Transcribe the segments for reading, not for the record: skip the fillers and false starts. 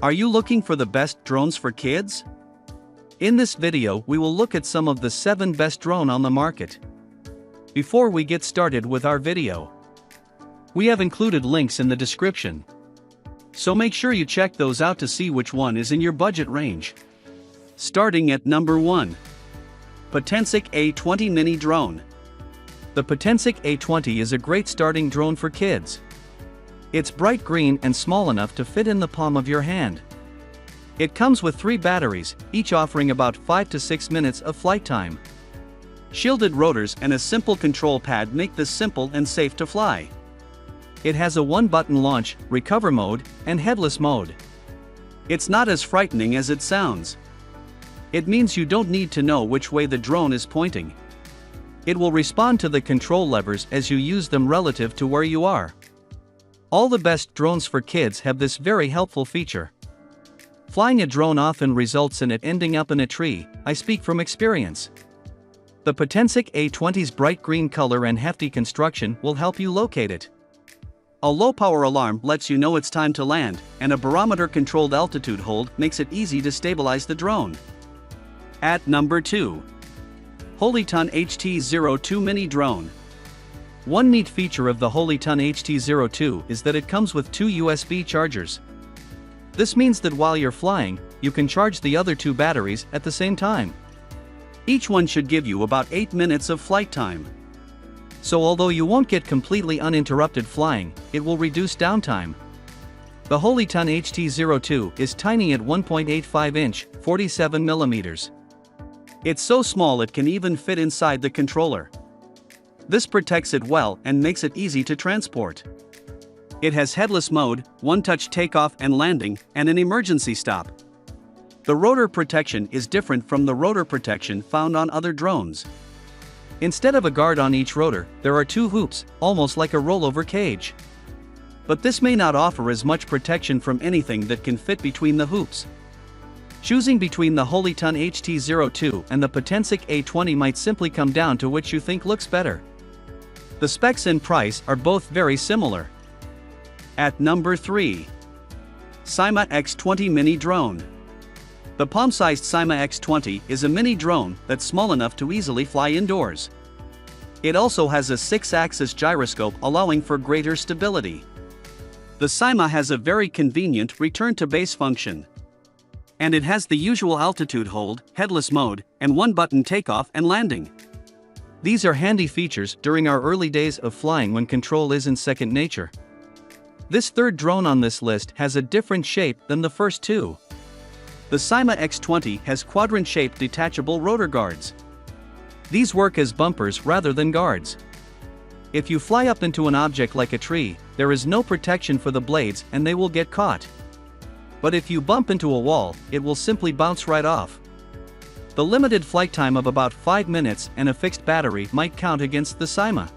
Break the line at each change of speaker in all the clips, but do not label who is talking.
Are you looking for the best drones for kids? In this video we will look at some of the 7 best drone on the market. Before we get started with our video, we have included links in the description. So make sure you check those out to see which one is in your budget range. Starting at number 1. Potensic A20 Mini Drone. The Potensic A20 is a great starting drone for kids. It's bright green and small enough to fit in the palm of your hand. It comes with 3 batteries, each offering about 5 to 6 minutes of flight time. Shielded rotors and a simple control pad make this simple and safe to fly. It has a 1-button launch, recover mode, and headless mode. It's not as frightening as it sounds. It means you don't need to know which way the drone is pointing. It will respond to the control levers as you use them relative to where you are. All the best drones for kids have this very helpful feature. Flying a drone often results in it ending up in a tree, I speak from experience. The Potensic A20's bright green color and hefty construction will help you locate it. A low-power alarm lets you know it's time to land, and a barometer-controlled altitude hold makes it easy to stabilize the drone. At number 2. HolyTon HT02 Mini Drone. One neat feature of the HolyTon HT02 is that it comes with 2 USB chargers. This means that while you're flying, you can charge the other 2 batteries at the same time. Each one should give you about 8 minutes of flight time. So although you won't get completely uninterrupted flying, it will reduce downtime. The HolyTon HT02 is tiny at 1.85 inch, 47 millimeters. It's so small it can even fit inside the controller. This protects it well and makes it easy to transport. It has headless mode, one-touch takeoff and landing, and an emergency stop. The rotor protection is different from the rotor protection found on other drones. Instead of a guard on each rotor, there are 2 hoops, almost like a rollover cage. But this may not offer as much protection from anything that can fit between the hoops. Choosing between the HolyTon HT02 and the Potensic A20 might simply come down to which you think looks better. The specs and price are both very similar. At number 3. Sima X20 Mini Drone. The palm-sized Sima X20 is a mini drone that's small enough to easily fly indoors. It also has a 6-axis gyroscope allowing for greater stability. The Sima has a very convenient return-to-base function. And it has the usual altitude hold, headless mode, and 1-button takeoff and landing. These are handy features during our early days of flying when control isn't second nature. This third drone on this list has a different shape than the first 2. The Sima X20 has quadrant-shaped detachable rotor guards. These work as bumpers rather than guards. If you fly up into an object like a tree, there is no protection for the blades and they will get caught. But if you bump into a wall, it will simply bounce right off. The limited flight time of about 5 minutes and a fixed battery might count against the Sima.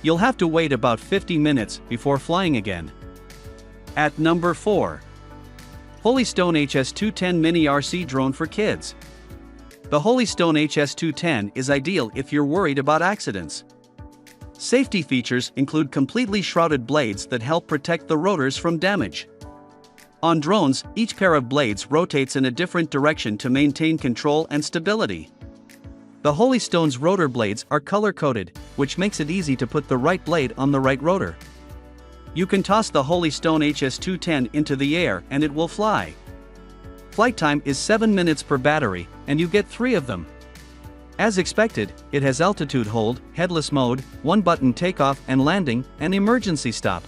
You'll have to wait about 50 minutes before flying again. At number 4. HolyTon HS210 Mini RC Drone for Kids. The HolyTon HS210 is ideal if you're worried about accidents. Safety features include completely shrouded blades that help protect the rotors from damage. On drones, each pair of blades rotates in a different direction to maintain control and stability. The HolyTon's rotor blades are color-coded, which makes it easy to put the right blade on the right rotor. You can toss the HolyTon HS210 into the air and it will fly. Flight time is 7 minutes per battery, and you get 3 of them. As expected, it has altitude hold, headless mode, 1-button takeoff and landing, and emergency stop.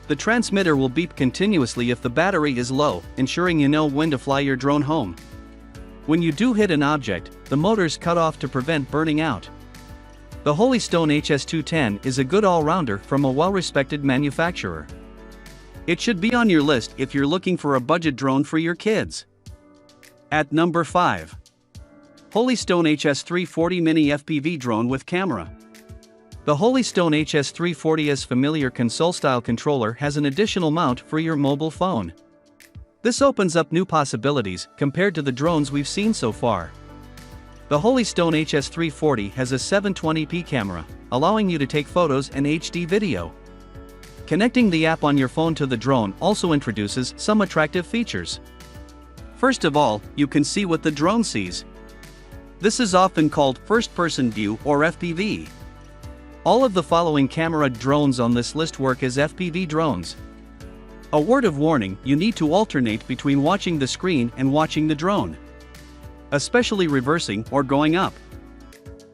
The transmitter will beep continuously if the battery is low, ensuring you know when to fly your drone home. When you do hit an object, the motors cut off to prevent burning out. The HolyTon HS210 is a good all-rounder from a well-respected manufacturer. It should be on your list if you're looking for a budget drone for your kids. At number 5. HolyTon HS340 Mini FPV Drone with Camera. The HolyTon HS340's familiar console-style controller has an additional mount for your mobile phone. This opens up new possibilities compared to the drones we've seen so far. The HolyTon HS340 has a 720p camera, allowing you to take photos and HD video. Connecting the app on your phone to the drone also introduces some attractive features. First of all, you can see what the drone sees. This is often called first-person view or FPV. All of the following camera drones on this list work as FPV drones. A word of warning: you need to alternate between watching the screen and watching the drone, especially reversing or going up.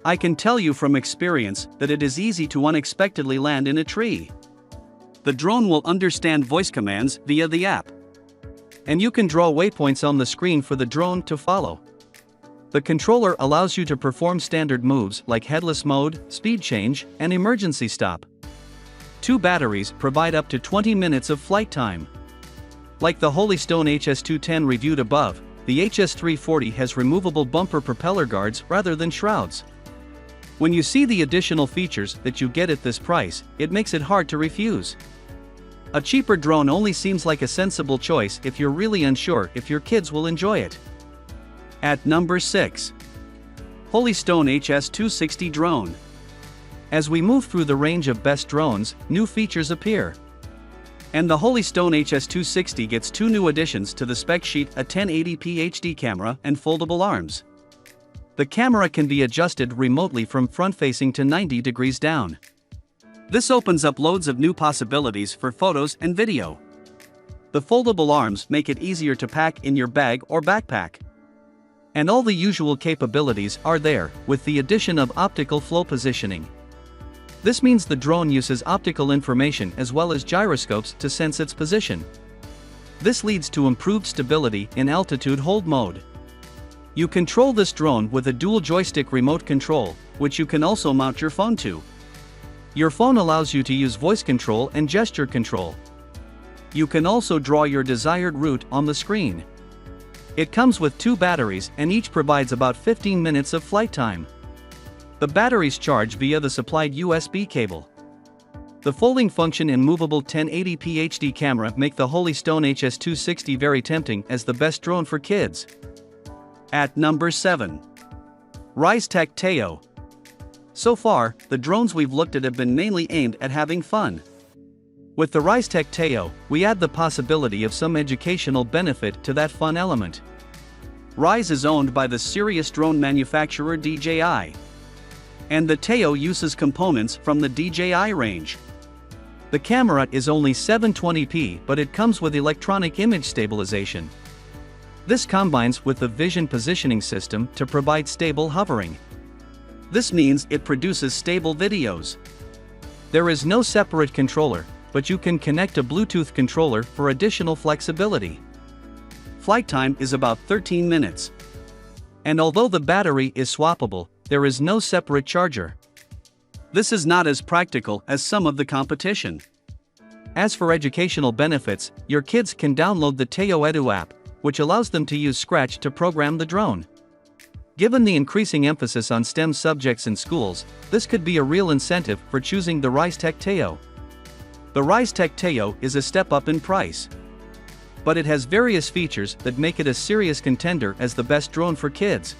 I can tell you from experience that it is easy to unexpectedly land in a tree. The drone will understand voice commands via the app, and you can draw waypoints on the screen for the drone to follow. The controller allows you to perform standard moves like headless mode, speed change, and emergency stop. 2 batteries provide up to 20 minutes of flight time. Like the HolyTon HS210 reviewed above, the HS340 has removable bumper propeller guards rather than shrouds. When you see the additional features that you get at this price, it makes it hard to refuse. A cheaper drone only seems like a sensible choice if you're really unsure if your kids will enjoy it. At number 6. HolyTon HS260 Drone. As we move through the range of best drones, new features appear. And the HolyTon HS260 gets 2 new additions to the spec sheet: a 1080p HD camera and foldable arms. The camera can be adjusted remotely from front-facing to 90 degrees down. This opens up loads of new possibilities for photos and video. The foldable arms make it easier to pack in your bag or backpack. And all the usual capabilities are there, with the addition of optical flow positioning. This means the drone uses optical information as well as gyroscopes to sense its position. This leads to improved stability in altitude hold mode. You control this drone with a dual joystick remote control, which you can also mount your phone to. Your phone allows you to use voice control and gesture control. You can also draw your desired route on the screen. It comes with 2 batteries and each provides about 15 minutes of flight time. The batteries charge via the supplied USB cable. The folding function and movable 1080p HD camera make the HolyTon HS260 very tempting as the best drone for kids. At number 7. Tech Tao. So far, the drones we've looked at have been mainly aimed at having fun. With the Tech Tao, we add the possibility of some educational benefit to that fun element. Rise is owned by the serious drone manufacturer DJI. And the Tao uses components from the DJI range. The camera is only 720p, but it comes with electronic image stabilization. This combines with the vision positioning system to provide stable hovering. This means it produces stable videos. There is no separate controller, but you can connect a Bluetooth controller for additional flexibility. Flight time is about 13 minutes. And although the battery is swappable, there is no separate charger. This is not as practical as some of the competition. As for educational benefits, your kids can download the Tao Edu app, which allows them to use Scratch to program the drone. Given the increasing emphasis on STEM subjects in schools, this could be a real incentive for choosing the Tech Tao. The Tech Tao is a step up in price, but it has various features that make it a serious contender as the best drone for kids.